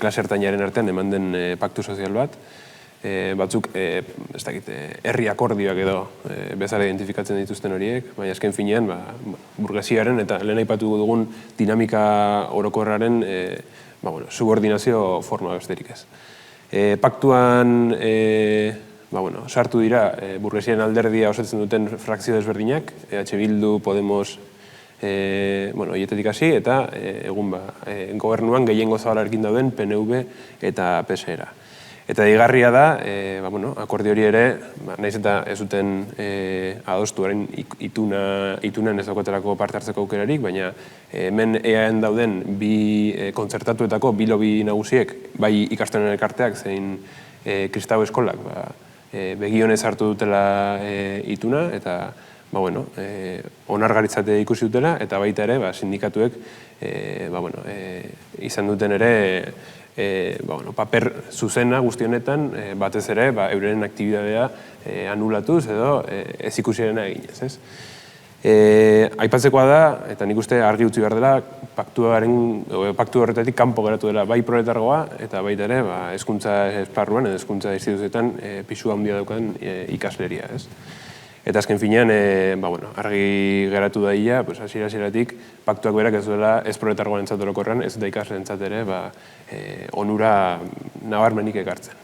klase ertainaren artean eman den paktu sozial bat. Batzuk, ez dakit, herri akordioak edo bezala identifikatzen dituzten horiek, baina azken finean, burgesiaren eta lehen aipatu dugun dinamika orokorraren subordinazio forma besterik ez. Paktuan sartu dira burgesiaren alderdia osatzen duten frakzio desberdinak, EH Bildu, Podemos, hietetik hasi, eta egun gobernuan gehiengo zabalarekin dauden PNV eta PSera. Eta digarria da, akordio hori ere, nahiz eta ez duten adostu orain itunan ez daukotelako parte hartzeko aukerarik, baina hemen EAen dauden bi kontzertatuetako bi lobi nagusiek, bai ikastolen elkarteak zein kristau eskolak begionez hartu dutela ituna, eta onargaritzate ikusi dutela, eta baita ere sindikatuek izan duten ere paper zuzena guzti honetan, batez ere, euren aktibitatea anulatuz edo ez ikusirena eginez, ez? Aipatzekoa da, eta nik uste argi utzi behar dela, paktu horretatik kanpo geratu dela bai proletargoa, eta baita ere, hezkuntza esparruan edo hezkuntza instituzioetan pisu handia daukan ikasleria, ez? Eta azken finean, argi geratu da ia, hasiera-hasieratik, paktuak berak ez duela ez proletargoan entzat orokorrean, ez da ikasle entzat ere, onura nabarmenik ekartzen.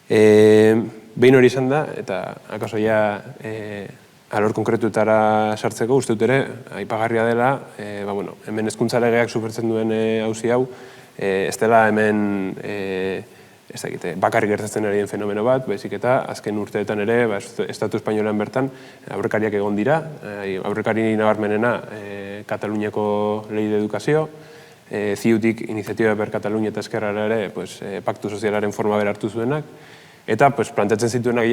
Behin hori izan da, eta akaso ja alor konkretuetara sartzeko, uste dut ere, aipagarria dela, hemen hezkuntza legeak supertzen duen auzi hau, ez dela hemen bakarrik gertatzen ari den fenomeno bat, baizik eta azken urteetan ere, Estatu Espainolean bertan, aurrekariak egon dira, aurrekari nabarmenena Kataluniako Lei de Edukazio, ziutik Iniziatiba per Katalunia eta Eskerrara ere paktu sozialaren forma bera hartu zuenak, eta planteatzen zituenak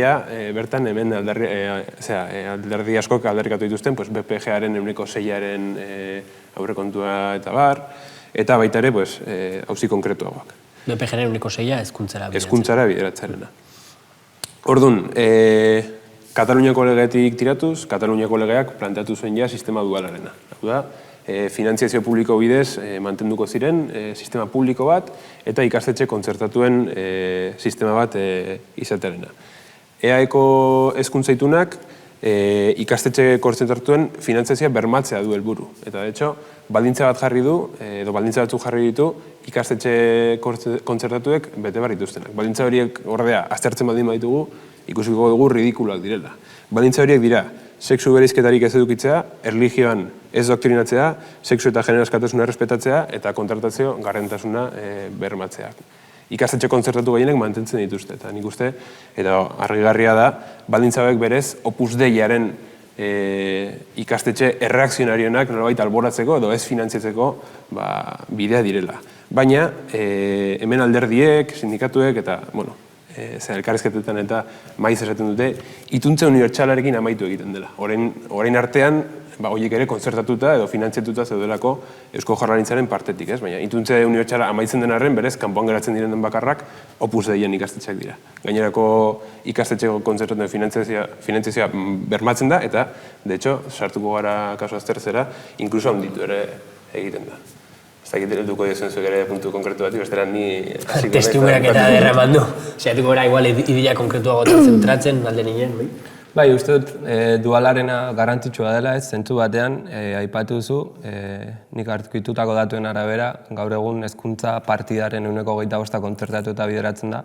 bertan hemen alderdi askok aldarrikatu dituzten BPG-aren 6%aren aurrekontua eta bar, eta baita ere auzi konkretuagoak. BPG-aren 6% hezkuntzara bideratzea. Hezkuntzara bideratzarena. Orduan, Kataluniako legeetik tiratuz, Kataluniako legeak planteatu zuen ja sistema dualarena. Hau da, finantziazio publiko bidez mantenduko ziren sistema publiko bat eta ikastetxe kontzertatuen sistema bat izatearena. EAeko hezkuntza itunak ikastetxe kontzertatuen finantziazioa bermatzea du helburu. Eta, de hecho, baldintza bat jarri du, edo baldintza batzuk jarri ditu, ikastetxe kontzertatuek bete behar dituztenak. Baldintza horiek, ordea, aztertzen baldin baditugu, ikusiko dugu ridikuloak direla. Baldintza horiek dira, sexu bereizketarik ez edukitzea, erlijioan ez doktrinatzea, sexu eta genero askatasuna errespetatzea eta kontratazio gardentasuna bermatzea. Ikastetxe kontzertatu gehienek mantentzen dituzte, eta nik uste, eta argigarria da, baldintza hauek berez Opus Deiaren ikastetxe erreakzionarionak nolabait alboratzeko edo ez finantziatzeko bidea direla. Baina, hemen alderdiek, sindikatuek eta, elkarrizketetan eta maiz esaten dute, ituntze unibertsalarekin amaitu egiten dela. Orain artean, horiek ere kontzertatuta edo finantziatuta zeudelako Eusko Jaurlaritzaren partetik, ez? Baina ituntze unibertsala amaitzen den arren, berez, kanpoan geratzen diren den bakarrak Opus Deien ikastetxeak dira. Gainerako ikastetxeko kontzertatuen finantziazioa bermatzen da, eta, de hecho, sartuko gara kasu azterzera, inkluso handitu ere egiten da. Ez dakit helduko diozen zuek ere puntu konkretu bat, bestera ni... Testugurak eta derraman du. Zeratuko gara igual ideia konkretua gotan zentratzen, alde ninen, bai? Bai, uste dut dualarena garrantzitsua dela, ez, zentzu batean, aipatu duzu, nik hartukitutako datuen arabera, gaur egun hezkuntza partidaren 25% kontzertatu eta bideratzen da,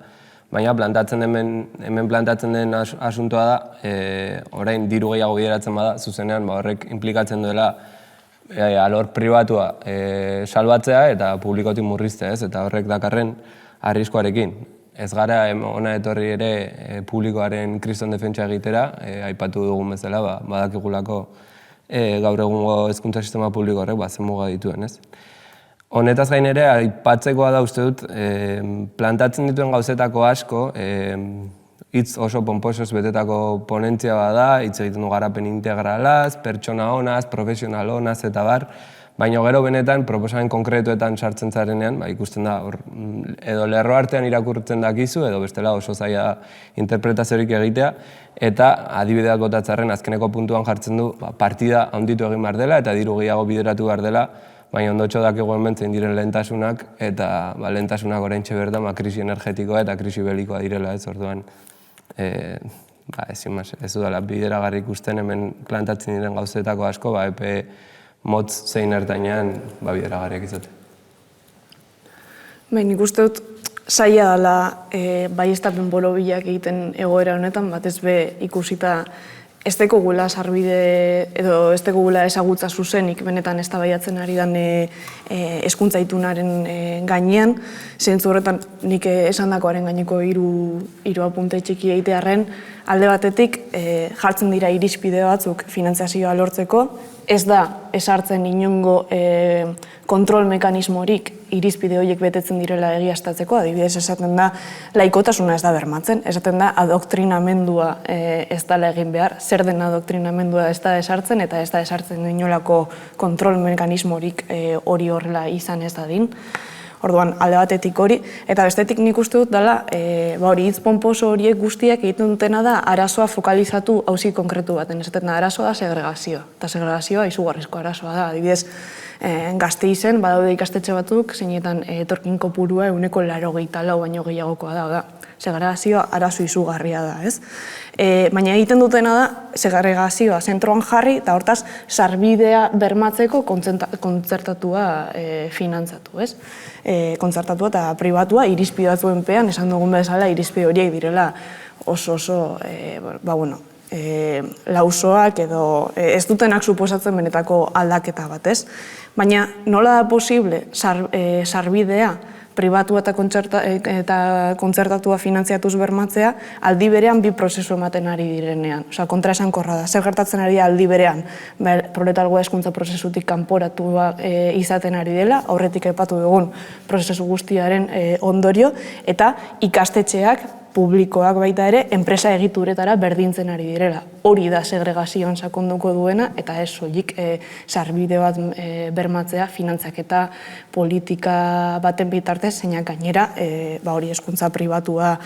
baina hemen plantatzen den asuntoa da, orain diru gehiago bideratzen bada, zuzenean horrek implikatzen duela alor pribatua salbatzea eta publikotik murriztea, ez, eta horrek dakarren arriskoarekin. Ez gara ona etorri ere publikoaren kriston defentsa egitera, aipatu dugun bezala, badakigulako gaur egungo hezkuntza sistema publiko horrek zen muga dituen, ez? Honetaz gain ere, aipatzekoa da uste dut, plantatzen dituen gauzetako asko, hitz oso ponposoz betetako ponentzia bada, hitz egiten du garapen integralaz, pertsona honaz, profesional honaz eta bar, baina gero benetan proposamen konkretuetan sartzen zarenean, ikusten da, edo lerro artean irakurtzen dakizu, edo bestela oso zaila interpretaziorik egitea, eta adibideak botatzarren azkeneko puntuan jartzen du partida handitu egin behar dela, eta diru gehiago bideratu behar dela, baina ondotxo dakigu hemen zein diren lehentasunak, eta lehentasunak oraintxe berda krisi energetikoa eta krisi belikoa direla, ez orduan, ez dudala bideragarri ikusten hemen plantatzen diren gauzetako asko, epe motz zein ertainean bideragarriak izate. Nik uste dut zaila dela baieztapen borobilak egiten egoera honetan, batez be ikusita ez dekogula sarbide edo ez dekogula ezagutza zuzenik benetan eztabaidatzen ari den hezkuntza itunaren gainean. Zentzu horretan nik esandakoaren gaineko hiru apunte txiki egitearren, alde batetik jartzen dira irizpide batzuk finantziazioa lortzeko, ez da esartzen inongo kontrol mekanismorik irizpide horiek betetzen direla egiaztatzeko, adibidez esaten da laikotasuna ez da bermatzen, esaten da adoktrinamendua ez dela egin behar, zer den adoktrinamendua ez da esartzen eta ez da esartzen inolako kontrol mekanismorik hori horrela izan ez dadin. Orduan, alde batetik hori, eta bestetik nik uste dut dela, hitz ponposo horiek guztiak egiten dutena da arazoa fokalizatu auzi konkretu baten. Esaten da, arazoa da segregazioa, eta segregazioa izugarrizko arazoa da. Adibidez, Gasteizen, badaude ikastetxe batzuk, zeinetan etorkin kopurua 84 baino gehiagokoa da. Segregazioa arazo izugarria da, ez? Baina egiten dutena da, segregazioa zentroan jarri, eta hortaz, sarbidea bermatzeko kontzertatua finantzatu, ez? Kontzertatua eta pribatua, irizpide batzuenpean, esan dugun bezala, irizpide horiek direla oso, lausoak edo ez dutenak suposatzen benetako aldaketa bat, ez? Baina nola da posible sarbidea pribatua eta kontzertatua finantziatuz bermatzea, aldi berean bi prozesu ematen ari direnean. Osa, kontraesankorra da. Zer gertatzen ari da aldi berean, proletargoa hezkuntza prozesutik kanporatua izaten ari dela, aurretik aipatu dugun prozesu guztiaren ondorio, eta ikastetxeak publikoak baita ere, enpresa egituretara berdintzen ari direla. Hori da segregazioan sakonduko duena, eta ez soilik sarbide bat bermatzea, finantzaketa politika baten bitartez, zeinak gainera, hori hezkuntza pribatua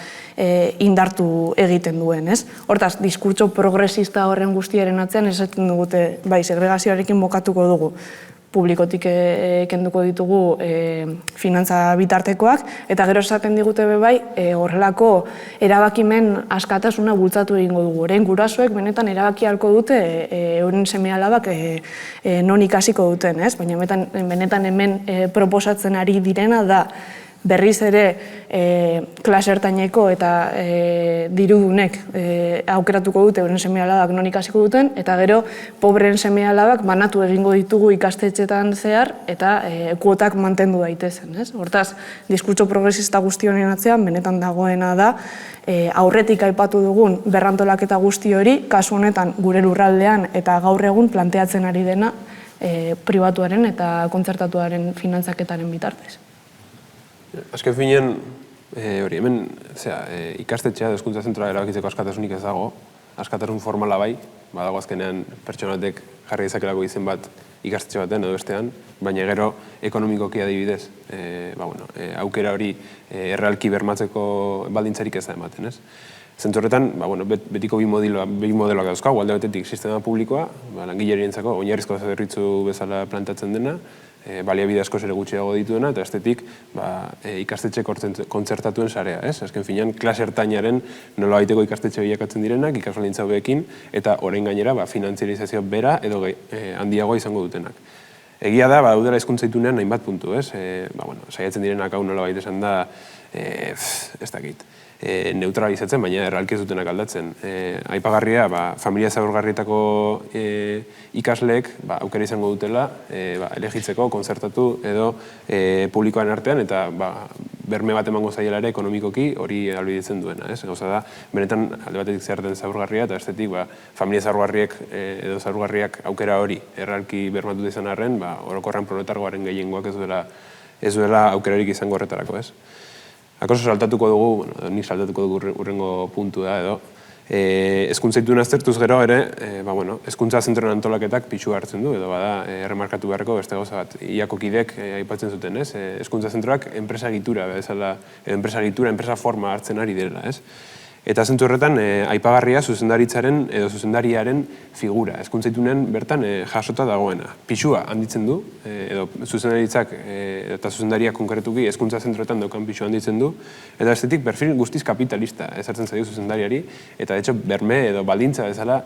indartu egiten duen, ez? Hortaz, diskurtso progresista horren guztiaren atzean esaten dugute, bai, segregazioarekin bokatuko dugu, publikotik kenduko ditugu finantza bitartekoak, eta gero esaten digute bai, horrelako erabakimen askatasuna bultzatu egingo dugu. Orain gurasoek benetan erabaki ahalko dute euren seme-alabak non ikasiko duten, ez? Baina benetan hemen proposatzen ari direna da berriz ere klase ertaineko eta dirudunek aukeratuko dute euren seme-alabak non ikasiko duten, eta gero pobreen seme-alabak banatu egingo ditugu ikastetxetan zehar eta kuotak mantendu daitezen. Hortaz, diskurtso progresista guzti honen atzean benetan dagoena da aurretik aipatu dugun berrantolaketa guzti hori, kasu honetan gure lurraldean eta gaur egun planteatzen ari dena pribatuaren eta kontzertatuaren finantzaketaren bitartez. Azken finean, hemen ikastetxea, hezkuntza zentroa erabakitzeko askatasunik ez dago, askatasun formala bai, badago azkenean pertsonatek jarri dezakelako izen bat ikastetxe baten edo bestean, baina gero ekonomikoki adibidez, aukera hori errealki bermatzeko baldintzarik ez da ematen, ez? Zentzu horretan, betiko bi modeloak dauzkagu, alde batetik sistema publikoa, langilerientzako oinarrizko zerbitzu bezala plantatzen dena, baliabide askoz ere gutxiago dituena, eta estetik ikastetxe kontzertatuen sarea, ez? Azken finean, klase ertainaren nola baiteko ikastetxe bilakatzen direnak, ikasbaldintza hobeekin, eta orain gainera finantziarizazio bera edo handiagoa izango dutenak. Egia da, daudela hezkuntza itunean hainbat puntu, ez? Saiatzen direnak hau nola baita esan da, ez dakit, neutralizatzen, baina errealki ez dutenak aldatzen. Aipagarria, familia zaurgarrietako ikasleek aukera izango dutela elegitzeko, kontzertatu edo publikoan artean, eta berme bat emango zaiela ere ekonomikoki hori ahalbidetzen duena. Gauza da, benetan alde batetik zeharten zaurgarria, eta estetik familia zaurgarriek edo zaurgarriak aukera hori errealki bermatu izan arren, orokorran proletargoaren gehiengoak ez duela aukerarik izango horretarako, ez? Akoso saltatuko dugu, nik saltatuko dugu urrengo puntua edo, hezkuntza itun aztertuz gero ere, hezkuntza zentroen antolaketak pixu hartzen du, edo bada erremarkatu beharreko beste gauza bat. Iako kidek aipatzen zuten, ez? Hezkuntza zentroak enpresa gitura, enpresa forma hartzen ari dela, ez? Eta zentzu horretan, aipagarria zuzendaritzaren edo zuzendariaren figura. Hezkuntza itunean bertan jasota dagoena. Pixua handitzen du, edo zuzendaritzak eta zuzendariak konkretuki hezkuntza zentroetan daukan pixua handitzen du, eta estetik perfil guztiz kapitalista ezartzen zaio zuzendariari, eta de hecho berme edo baldintza bezala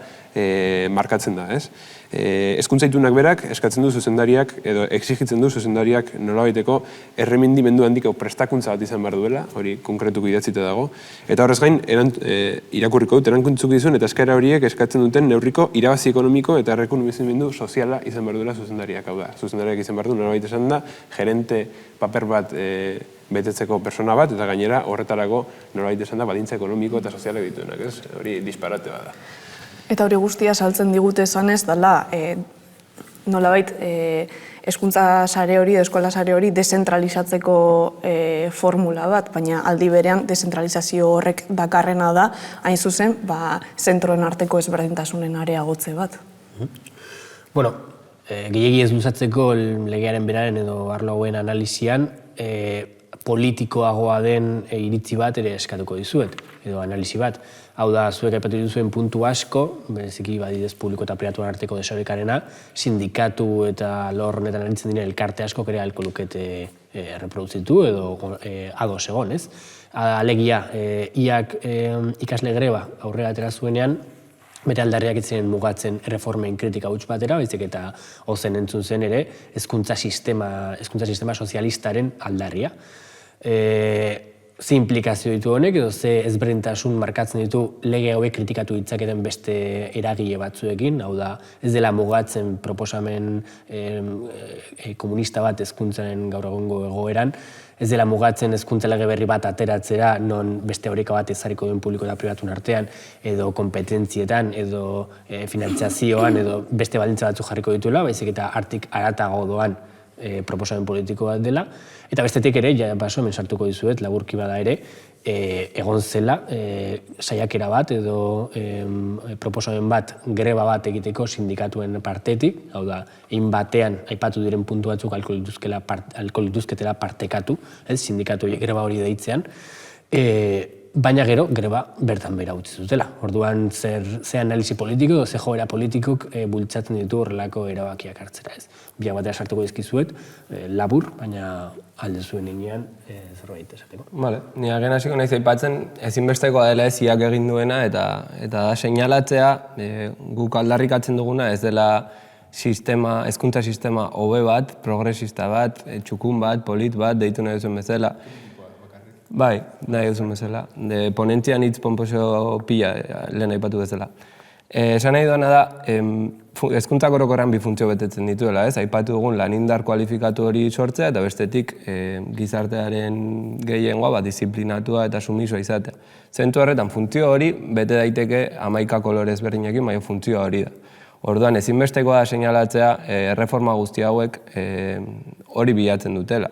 markatzen da, ez? Hezkuntza itunak berak eskatzen du zuzendariak edo exigitzen du zuzendariak nolabaiteko erremendimendu handiko prestakuntza bat izan behar duela, hori konkretuko idatzita dago, eta horrez gain irakurriko dut erantzuk dizun eta eskaera horiek eskatzen duten neurriko irabazi ekonomiko eta errekonomizimendu soziala izan behar duela zuzendariak. Hau da, zuzendariak izan behar du nolabait esan da, gerente paper bat betetzeko persona bat, eta gainera horretarako nolabait esan da baldintza ekonomiko eta sozialak dituenak, ez? Hori disparate bada. Eta hori guztia saltzen digute esanez, dela nolabait hezkuntza sare hori, eskola sare hori dezentralizatzeko formula bat, baina aldi berean dezentralizazio horrek dakarrena da, hain zuzen, zentroen arteko ezberdintasunen areagotze bat. Gehiegi ez luzatzeko legearen beraren edo arlo hauen analizian, politikoagoa den iritzi bat ere eskatuko dizuet, edo analizi bat. Hau da, zuek aipatu dituzuen puntu asko, bereziki badidez publiko eta pribatuan arteko desorekarena, sindikatu eta lor honetan aritzen diren elkarte asko ere ahalko lukete erreproduzitu edo ados egon, ez? Alegia, iak ikasle greba aurrera atera zuenean, bere aldarriak itzen mugatzen erreformen kritika huts batera, baizik eta ozen entzun zen ere hezkuntza sistema sozialistaren aldarria. Ze implikazio ditu honek, edo ze ezberdintasun markatzen ditu lege hauek kritikatu ditzaketen beste eragile batzuekin, hau da, ez dela mugatzen proposamen komunista bat hezkuntzaren gaur egungo egoeran, ez dela mugatzen hezkuntza lege berri bat ateratzera, non beste oreka bat ezarriko duen publiko eta pribatun artean, edo kompetentzietan, edo finantziazioan, edo beste baldintza batzu jarriko dituela, baizik eta hartik haratago doan proposamen politiko bat dela. Eta bestetik ere, hemen sartuko dizuet, laburki bada ere, egon zela saiakera bat edo proposamen bat, greba bat egiteko sindikatuen partetik, hau da, egin batean aipatu diren puntu batzuk alko lituzketela partekatu, sindikatu greba hori deitzean, baina gero greba bertan bera utzi zutela. Orduan ze analisi politiko edo ze joera politikok bultzatzen ditu horrelako erabakiak hartzera ez. Biak batera sartuko dizkizuet, labur, baina alde zuen inean zerbait esateko. Vale, ni agen hasiko naiz aipatzen ezinbestekoa dela ez iak egin duena eta da seinalatzea guk aldarrikatzen duguna ez dela hezkuntza sistema hobe bat, progresista bat, txukun bat, polit bat, deitu nahi duzuen bezala. Bai, nahi duzuen bezala. Ponentzian hitz ponposo pila lehen aipatu bezala. Esan nahi duena da, hezkuntzak orokorrean bi funtzio betetzen dituela, ez? Aipatu dugun lanindar kualifikatu hori sortzea eta bestetik gizartearen gehiengoa disiplinatua eta sumisoa izatea. Zentu horretan funtzio hori bete daiteke 11 kolore ezberdinekin, baina funtzio hori da. Orduan, ezinbestekoa da seinalatzea erreforma guzti hauek hori bilatzen dutela.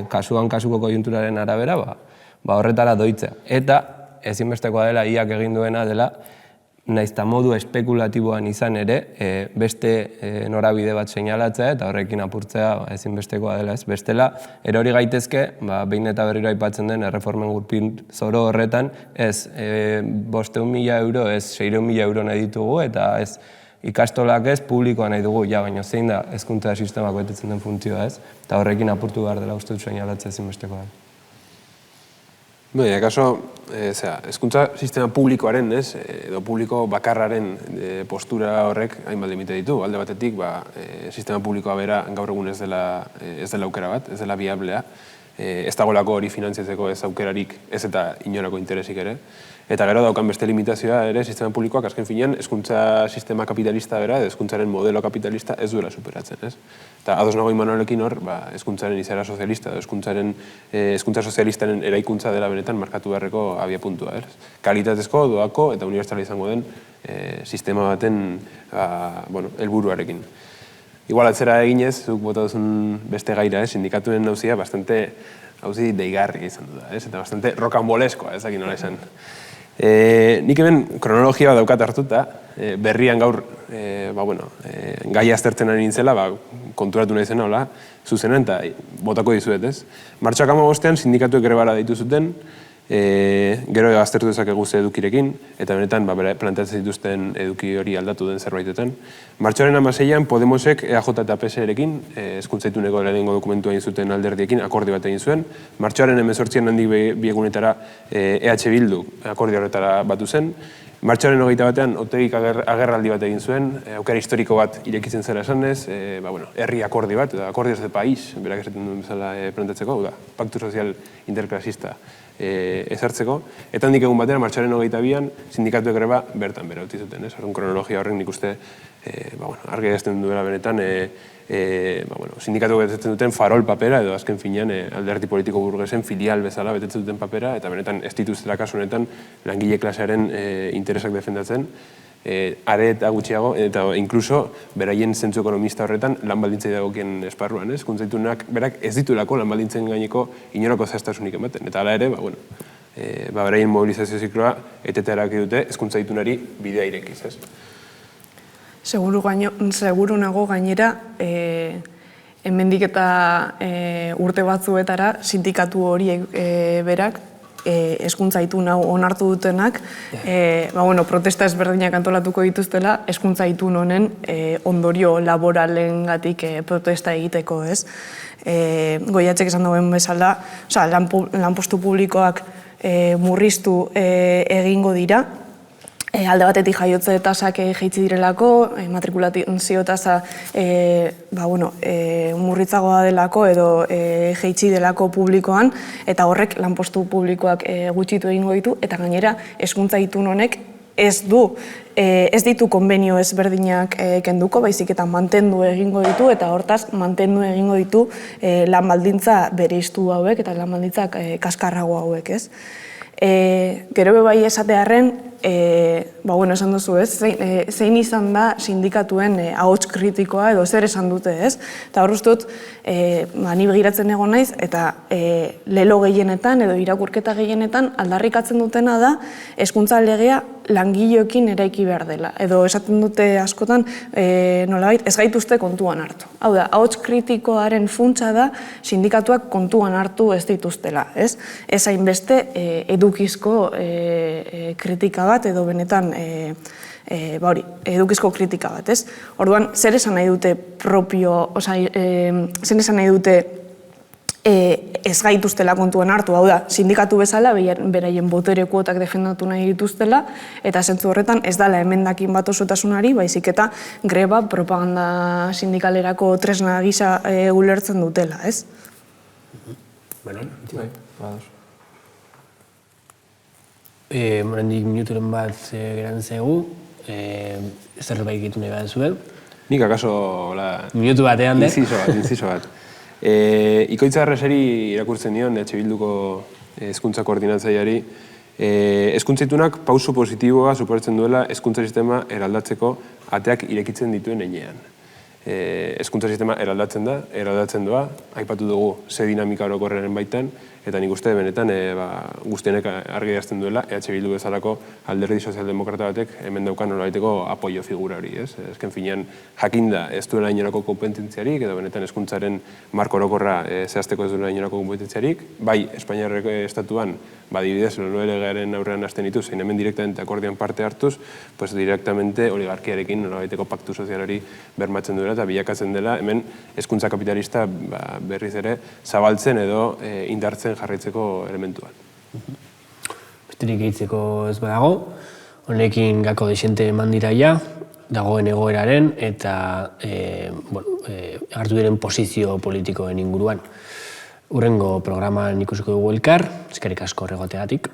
Kasuan kasuko koiunturaren arabera, horretara doitzea. Eta ezinbestekoa dela iak egin duena dela, naizta modu espekulatiboan izan ere, beste norabide bat seinalatzea eta horrekin apurtzea ezinbestekoa dela ez. Bestela, erori gaitezke, behin eta berriro aipatzen den erreformen gurpil zoro horretan, ez 500.000 euro, ez 600.000 euro nahi ditugu eta ez ikastolak ez, publikoa nahi dugu, baina zein da hezkuntza sistemak betetzen den funtzioa ez, eta horrekin apurtu behar dela uste dut seinalatzea ezinbestekoa da. Akaso, hezkuntza sistema publikoaren, edo publiko bakarraren postura horrek hainbat limite ditu. Alde batetik, sistema publikoa bera gaur egun ez dela aukera bat, ez dela viablea. Ez dagoelako hori finantziatzeko ez aukerarik, ez eta inolako interesik ere. Eta gero daukan beste limitazioa ere sistema publikoak azken finean hezkuntza sistema kapitalista bera, hezkuntzaren modelo kapitalista ez duela superatzen, ez? Eta ados nago Imanolekin hor, hezkuntzaren izaera sozialista, hezkuntza sozialistaren eraikuntza dela benetan markatu beharreko abiapuntua, ez? Kalitatezko, doako eta unibertsala izango den sistema baten helburuarekin. Igual atzera eginez, zuk bota duzun beste gaira, sindikatuen nauzia bastante hauzi deigarri izan du da, eta bastante rokanboleskoa, ezakin nola izan. Nik hemen kronologia bat daukat hartuta, berrian gaur gai aztertzen ari nintzela, konturatu nahi zena, zuzenen eta botako dizuet, ez? Martxoak 15ean sindikatuek grebara deitu zuten, gero aztertu dezakegu ze edukirekin, eta benetan planteatzen dituzten eduki hori aldatu den zerbaitetan. Martxoaren 16ean Podemosek EAJ eta PSE-rekin, hezkuntza ituneko lehenengo dokumentua egin zuten alderdiekin akordio bat egin zuen. Martxoaren 18ean handik biegunetara EH Bildu akordio horretara batu zen. Martxoaren 21ean Otegik agerraldi bat egin zuen, aukera historiko bat irekitzen zera esanez, herri akordio bat, akordioz de país, berak esaten duen bezala planteatzeko, paktu sozial interklasista ezartzeko, eta handik egun batera, martxoaren 22ean, sindikatuek greba bertan bera utzi zuten, orduan kronologia horrek nik uste argi egiten duela benetan, sindikatuek betetzen duten farol papera, edo azken finean alderdi politiko burgesen filial bezala betetzen duten papera, eta benetan ez dituztela kasu honetan langile klasearen interesak defendatzen, are eta gutxiago, eta inkluso beraien zentzu ekonomista horretan lan baldintzei dagokien esparruan, hezkuntza itunak berak ez ditulako lan baldintzen gaineko inorako zehaztasunik ematen, eta hala ere, beraien mobilizazio zikloa eteterak dute hezkuntza itunari bidea irekiz, ez? Seguru nago gainera, hemendik eta urte batzuetara sindikatu horiek berak hezkuntza itun hau onartu dutenak, protesta ezberdinak antolatuko dituztela, hezkuntza itun honen ondorio laboralengatik protesta egiteko, ez? Goiatzek esan duen bezala, lanpostu publikoak murriztu egingo dira, alde batetik jaiotze tasak jaitsi direlako, matrikulazio tasa murritzagoa delako edo jaitsi delako publikoan, eta horrek lanpostu publikoak gutxitu egingo ditu, eta gainera hezkuntza itun honek ez ditu konbenio ezberdinak kenduko, baizik eta mantendu egingo ditu, eta hortaz mantendu egingo ditu lan baldintza bereiztu hauek eta lan baldintzak kaskarrago hauek, ez? Gero bai esatearren, esan duzu, ez? Zein izan da sindikatuen ahots kritikoa edo zer esan dute, ez? Eta hor dut, ni begiratzen egon naiz, eta lelo gehienetan edo irakurketa gehienetan aldarrikatzen dutena da hezkuntza legea langileekin eraiki behar dela. Edo esaten dute askotan, nolabait, ez gaituzte kontuan hartu. Hau da, ahots kritikoaren funtsa da sindikatuak kontuan hartu ez dituztela, ez? Ez hainbeste edukizko kritika bat edo benetan edukizko kritika bat, ez? Orduan, zer esan nahi dute zer esan nahi dute ez gaituztela kontuan hartu, hau da, sindikatu bezala, beraien botere kuotak defendatu nahi dituztela, eta zentzu horretan ez dela emendakin bat osotasunari, baizik eta greba propaganda sindikalerako tresna gisa ulertzen dutela, ez? Morendik minuturen bat geran zegu, zerbait egitu nahi bat zuen. Nik akaso... Minutu batean, Inciso bat. Ikoitza Arreseri irakurtzen nion, EH Bilduko hezkuntza koordinatzaileari, hezkuntza-itunak pauso positiboa suposatzen duela hezkuntza sistema eraldatzeko ateak irekitzen dituen heinean. Hezkuntza sistema eraldatzen doa, aipatu dugu ze dinamika orokorraren baitan, eta nik uste benetan guztienek argi idazten duela EH Bildu bezalako alderdi sozialdemokrata batek hemen daukan nolabaiteko apoio figura hori, ez? Ezken finean jakinda ez duela inorako kompetentziarik, edo benetan hezkuntzaren marko orokorra zehazteko ez duela inorako kompetentziarik, bai Espainiar estatuan, adibidez, LOLEGaren aurrean hasten ditu, zein hemen direktamente akordian parte hartuz, pues direktamente oligarkiarekin nolabaiteko paktu sozialari bermatzen duela, eta bilakatzen dela hemen hezkuntza kapitalista berriz ere zabaltzen edo indartzen jarraitzeko elementuan. Besterik gehitzeko ez badago, honekin gako desente eman diraia, dagoen egoeraren eta hartu diren posizio politikoen inguruan. Urrengo programan ikusiko dugu elkar, eskerrik asko horregotegatik.